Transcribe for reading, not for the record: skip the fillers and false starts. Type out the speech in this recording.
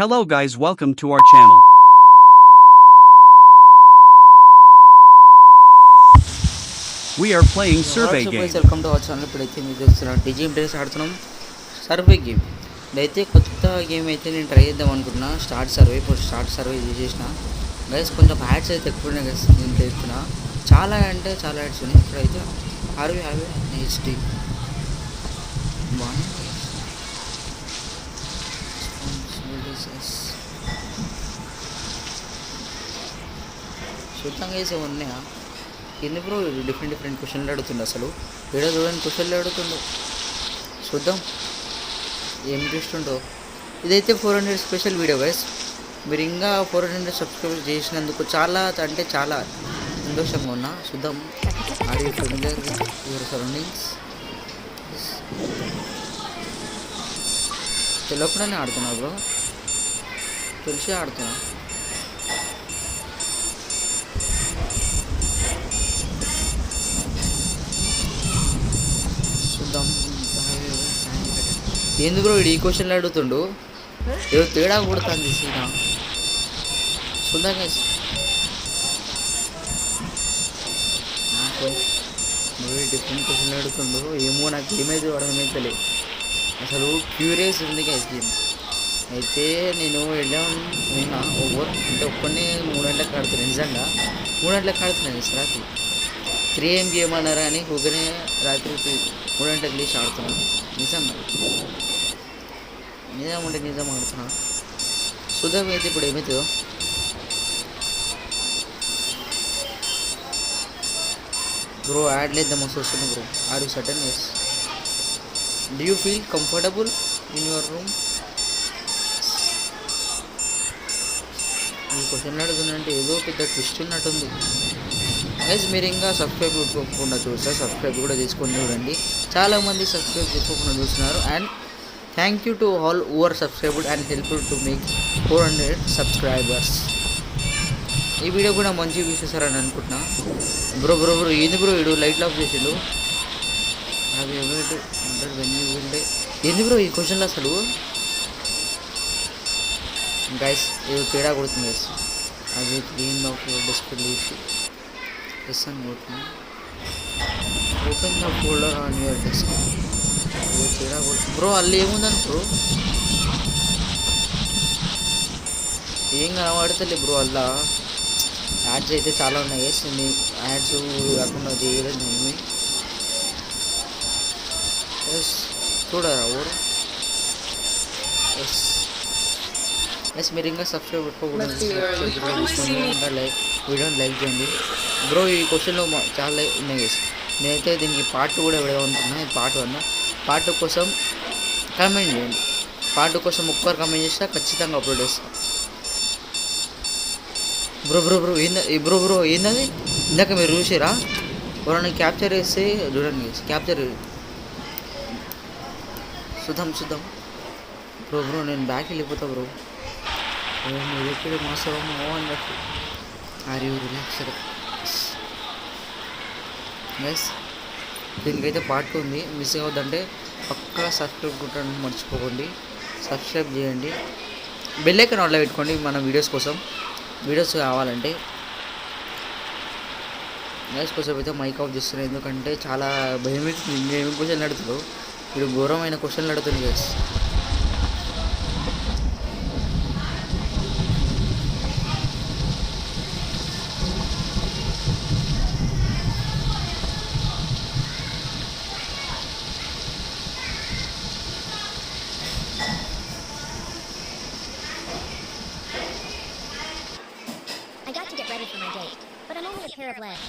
Hello guys, welcome to our channel. We are playing survey game. Welcome to our channel. ఇప్పుడైతే మీకు చూస్తున్నా DGM days ఆడుతున్నాం survey game. ఇదైతే కొత్త game అయితే నేను ట్రై చేద్దాం అనుకుంటున్నా. స్టార్ట్ సర్వే ఇప్పుడు స్టార్ట్ సర్వే చేసేసిన గైస్. కొంచెం యాడ్స్ అయితే ఎక్కువ ఉన్నాయి గైస్. నేను చెప్తున్నా చాలా అంటే చాలా యాడ్స్ ఉన్నాయి. ఇప్పుడైతే హార్వీ హెచ్డి చూద్దాం గైస్ ఏమి ఉన్నాయా. ఎందుకు బ్రో డిఫరెంట్ క్వశ్చన్లు అడుగుతుండే. అసలు వీడియో చూడండి క్వశ్చన్లు అడుగుతుండో. చూద్దాం ఏం చూస్తుండో. ఇదైతే 400 స్పెషల్ వీడియో గైస్. మీరు ఇంకా 400 సబ్స్క్రైబ్ చేసినందుకు చాలా అంటే చాలా సంతోషంగా ఉన్నా. చూద్దాం. Are you familiar with your surroundings? తెలియకుండానే ఆడుతున్నా బ్రో, తెలిసి ఆడుతున్నా. ఎందుకు బ్రో ఈ క్వశ్చన్లు అడుగుతుండు. ఏదో తేడా కొడుతుంది సీనా. చూద్దాం గైస్. నాకు డిఫరెంట్ క్వశ్చన్లు అడుగుతుండు. ఏమో నాకు ఏమైతే అర్థమైతలే. అసలు క్యూరియస్ ఉంది గైస్ గేమ్. అయితే నేను ఉన్నా ఓవర్ అంటే ఒక్కనే 3 గంటలకు ఆడుతున్నాను. నిజంగా 3 గంటలకు ఆడుతున్నాను గైస్. రాత్రి 3 AM గేమ్ అన్నారా అని ఊగనే రాత్రి 3 గంటలకు లేచి ఆడుతున్నాను. నిజంగా నిజం ఆడుతున్నా. చూద్దాం అయితే ఇప్పుడు ఏమవుతుందో. బ్రో యాడ్ లేద్దాం మస్తు వస్తుంది bro. Are you certain? Yes. Do you feel comfortable in your room? ఈ క్వశ్చన్ అడుగుతుందంటే ఏదో పెద్ద ట్విస్ట్ ఉన్నట్టుంది గైస్. మీరు ఇంకా సబ్స్క్రైబ్ చేసుకోకుండా చూస్తే సబ్స్క్రైబ్ కూడా చేసుకొని చూడండి. చాలామంది సబ్స్క్రైబ్ చేసుకోకుండా చూస్తున్నారు. And thank you to all over subscribed and helpful to make 400 subscribers. ఈ వీడియో కూడా మంచి చూసేసారని అనుకుంటున్నా. బ్రో ఏంది బ్రో వీడు లైట్ ఆఫ్ చేసిండు. అవి ఏంది బ్రో ఈ క్వశ్చన్లో అసలు గైస్ ఏదో తేడా కొడుతుంది గైస్. అది clean off desk leaves అని కొడుతుంది. Open the folder on your desk. తేడా కొడుతుంది బ్రో. అల్లు ఏముందని బ్రో ఏం కనబడతలే బ్రో. అలా యాడ్స్ అయితే చాలా ఉన్నాయి గైస్. యాడ్స్ కాకుండా చేయలేదు నేను. ఎస్ చూడరా ఓరు. ఎస్ మీరు ఇంకా సబ్స్క్రైబ్ పెట్టుకోకూడదు. ఇంకా వీడియోని లైక్ చేయండి బ్రో. ఈ క్వశ్చన్లో చాలా ఉన్నాయి గైస్. నేనైతే దీనికి పార్ట్ కూడా పెడదాం అనుకున్నా. ఇది పార్ట్ 1. పార్ట్ కోసం కామెంట్ చేయండి. పార్ట్ కోసం ఒక్కరు కామెంట్ చేసినా ఖచ్చితంగా అప్లోడ్ చేస్తాను. బ్రో ఏంటది ఇందాక మీరు చూసారా? ఎవరైనా క్యాప్చర్ చేస్తే చూడండి క్యాప్చర్. చూద్దాం బ్రో నేను బ్యాక్ వెళ్ళిపోతా బ్రో. ఎక్కడ మాసమో అన్నట్టు. Are you relaxed guys? దీనికైతే పార్ట్ ఉంది. మిస్ అవ్వద్దంటే పక్కా సబ్స్క్రైబ్ కొట్టడానికి మర్చిపోకండి. సబ్స్క్రైబ్ చేయండి. బెల్ ఐకాన్ ఆన్లో పెట్టుకోండి మన వీడియోస్ కావాలంటే. గైస్ కోసం అయితే మైక్ ఆఫ్ చేస్తున్నాను ఎందుకంటే చాలా భయం అవుతుంది. ఏమేమి క్వశ్చన్లు అడుగుతారు వీడు. ఘోరమైన క్వశ్చన్లు అడుగుతుంది guys. I got to get ready for my date, but I'm only a pair of legs.